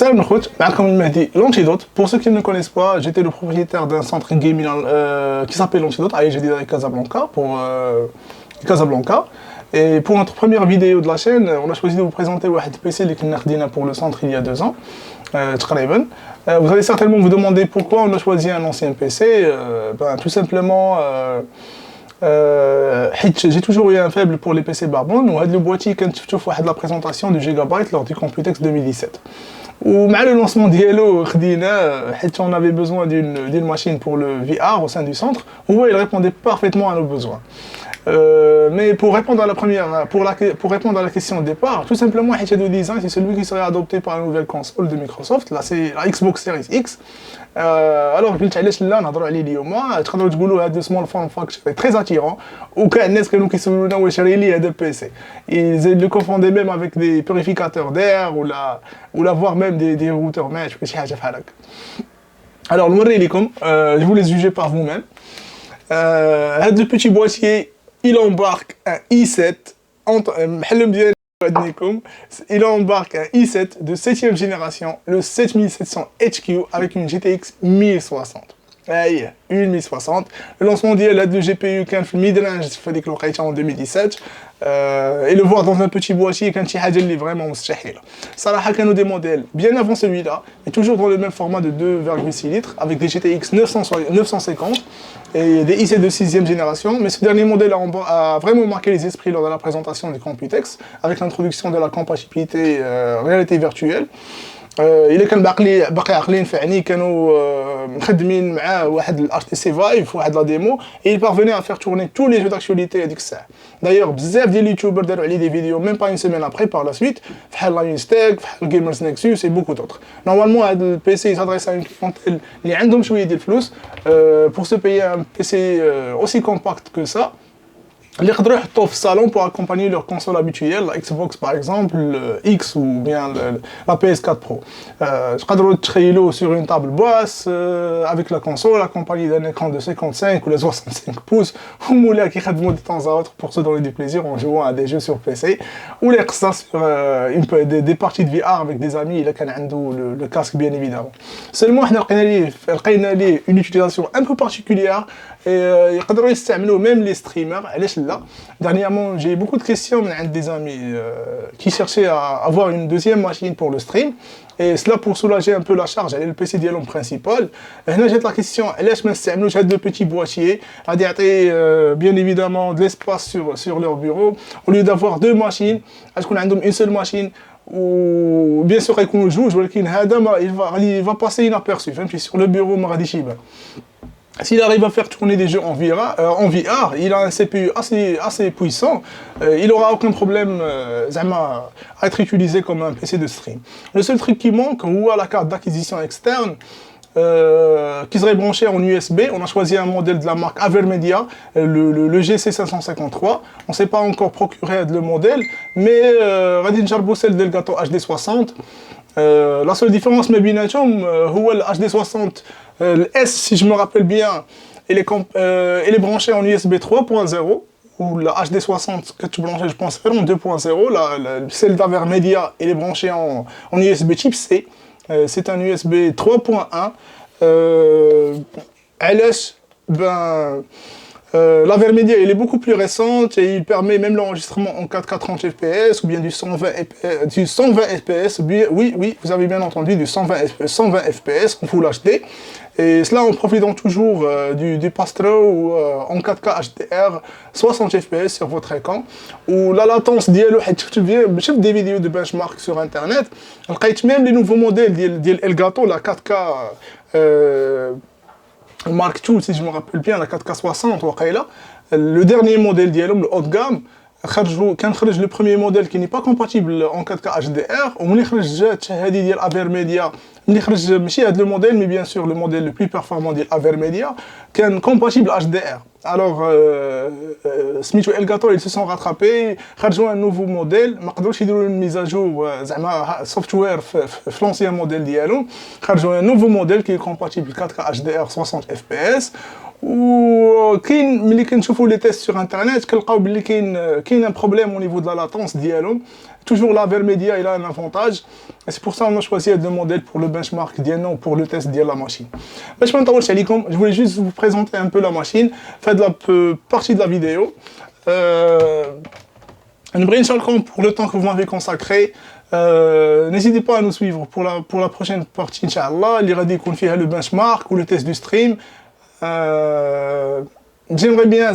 Salam Nkhouch, معكم المهدي l'Antidote. Pour ceux qui ne me connaissent pas, j'étais le propriétaire d'un centre gaming qui s'appelle l'Antidote à Ejadida et Casablanca pour Casablanca. Et pour notre première vidéo de la chaîne, on a choisi de vous présenter un PC qui est pour le centre il y a 2 ans. Vous allez certainement vous demander pourquoi on a choisi un ancien PC. Tout simplement, j'ai toujours eu un faible pour les PC Barbon. Le boîtier quand tu vois la présentation du Gigabyte lors du Computex 2017. ومع le lancement d'Yellow, on avait besoin d'une machine pour le VR au sein du centre, où il répondait parfaitement à nos besoins. Mais pour répondre à la question de départ, tout simplement, Hachado Design, c'est celui qui serait adopté par la nouvelle console de Microsoft. Là, c'est la Xbox Series X. Alors, je vais vous parler de ce small form factor très attirant, où les PC. Ils le confondaient même avec des purificateurs d'air, ou voire même des routeurs match. Alors, je vous laisse juger par vous-même. Ce petit boîtier, il embarque un i7 il embarque un i7 de 7ème génération, le 7700 HQ avec une GTX 1060. Aïe, une 1060. Le lancement d'IA de GPU qui est mid-range en 2017. Et le voir dans un petit boîtier quand il est vraiment mustahil. Ça a des modèles bien avant celui-là, mais toujours dans le même format de 2,6 litres avec des GTX 950 et des i7 de 6ème génération. Mais ce dernier modèle a vraiment marqué les esprits lors de la présentation du Computex avec l'introduction de la compatibilité réalité virtuelle. إلا كان باقي عاقلين فعني كانوا مخدمين معاه واحد الHTC Vive واحد لا ديمو et il parvenait à faire tourner tous les jeux d'actualité هذيك الساعه. D'ailleurs بزاف ديال اليوتيوبر داروا عليه des vidéos même pas une semaine après par la suite بحال Lionstack بحال Gamers Nexus et beaucoup d'autres. Normalement هذا البيسي s'adresse à une clientèle اللي عندهم شويه ديال الفلوس pour se payer un PC aussi compact que ça. Les يقدروا يحطوه في الصالون pour accompagner leur console habituelle, la Xbox par exemple, le X ou bien la PS4 Pro. تقدروا تخيلوا sur une table basse avec la console accompagnée d'un écran de 55 ou de 65 pouces ou moula qui خدموا de temps à autre pour se donner du plaisir en jouant à des jeux sur PC ou les قصص sur des parties de VR avec des amis إلا كان عنده le casque bien évidemment. Seulement حنا لقينا ليه une utilisation un peu particulière et يقدروا يستعملوه même les streamers. علاش لا Dernièrement, j'ai eu beaucoup de questions des amis qui cherchaient à avoir une deuxième machine pour le stream. Et cela pour soulager un peu la charge, elle est le PC dialogue principal. Et là, j'ai la question, est-ce que j'ai deux petits boîtiers à dire bien évidemment de l'espace sur leur bureau au lieu d'avoir deux machines, est-ce qu'on a une seule machine ou bien sûr qu'on joue, il va passer inaperçu, même si sur le bureau, s'il arrive à faire tourner des jeux en VR, il a un CPU assez puissant, il n'aura aucun problème à être utilisé comme un PC de stream. Le seul truc qui manque, ou à la carte d'acquisition externe, qui serait branché en USB. On a choisi un modèle de la marque Avermedia, le GC553. On ne sait pas encore procurer le modèle, mais Radin Jarbo celle del gâteau HD60. La seule différence, mais bien sûr, le HD60, le S, si je me rappelle bien, il est branché en USB 3.0, ou la HD60 que tu branches, je pense, en 2.0. Celle d'Avermedia, elle est branchée en USB Type C. C'est un USB 3.1. LS, l'Avermedia, il est beaucoup plus récente et il permet même l'enregistrement en 4K 30 fps ou bien du 120 fps. Oui, vous avez bien entendu, du 120 fps en Full HD. Et cela en profitant toujours du pass-through en 4K HDR 60 fps sur votre écran. Ou la latence j'ai des vidéos de benchmark sur internet. Même les nouveaux modèles de Elgato, la 4K Mark II, si je me rappelle bien, la 4K60, le dernier modèle le haut de gamme, le premier modèle qui n'est pas compatible en 4K HDR, le modèle, mais bien sûr le modèle le plus performant de Avermedia, qui est compatible HDR. Alors, Smith et Elgato, ils se sont rattrapés, ils ont un nouveau modèle, ils ont une mise à jour software l'ancien modèle ils ont un nouveau modèle qui est compatible 4K HDR 60 fps, ou كاين ملي كنشوفوا لي تيست sur internet كنلقاو بلي كاين un problème au niveau de la latence ديالهم. Toujours l'Avermedia, il a un avantage. Et c'est pour ça qu'on a choisi le modèle pour le benchmark d'Iano, pour le test de la machine. Je voulais juste vous présenter un peu la machine, faire de la partie de la vidéo. Pour le temps que vous m'avez consacré, n'hésitez pas à nous suivre pour la prochaine partie, Inch'Allah. Il y aura des config le benchmark ou le test du stream. J'aimerais bien,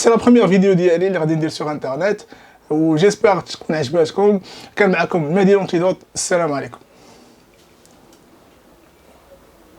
c'est la première vidéo d'IALI, il y aura sur internet. وجيسبر تكون عجباتكم. كان معكم مهدي الانتيدوت. السلام عليكم.